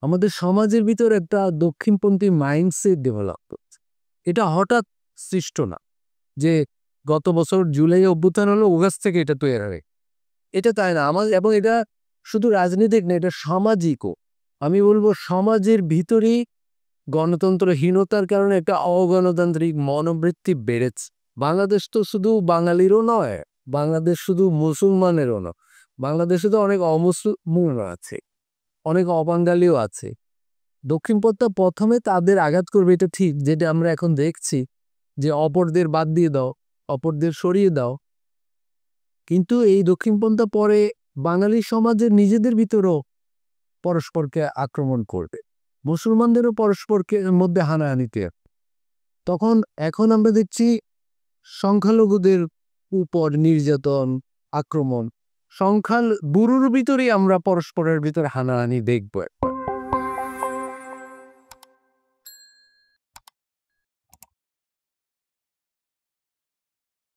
আমাদের সমাজের ভিতর একটা দক্ষিণপন্থী মাইন্ডসেট ডেভেলপ করছে। এটা হঠাৎ সৃষ্ট না যে গত বছর জুলাই অভ্যুত্থান হলো অগাস্ট থেকে এটা তৈরি হয়, এটা তাই না। আমাদের এবং এটা শুধু রাজনীতিক না, এটা সামাজিকও। আমি বলবো সমাজের ভিতরেই গণতন্ত্রহীনতার কারণে একটা অগণতান্ত্রিক মনোবৃত্তি বেড়েছে। বাংলাদেশ তো শুধু বাঙালিরও নয়, বাংলাদেশ শুধু মুসলমানেরও নয়, বাংলাদেশে তো অনেক অমুসলিমও আছে, অনেক অবাঙালিও আছে। দক্ষিণপন্থা প্রথমে তাদের আঘাত করবে, এটা ঠিক, যেটা আমরা এখন দেখছি যে অপরদের বাদ দিয়ে দাও, অপরদের সরিয়ে দাও। কিন্তু এই দক্ষিণপন্থা পরে বাঙালি সমাজের নিজেদের ভিতরেও পরস্পরকে আক্রমণ করবে, মুসলমানদেরও পরস্পরকে মধ্যে হানাহানিতে। তখন এখন আমরা দেখছি সংখ্যালঘুদের উপর নির্যাতন, আক্রমণ, বুড়োর ভিতরেই আমরা পরস্পরের ভিতরে হানাহানি দেখব।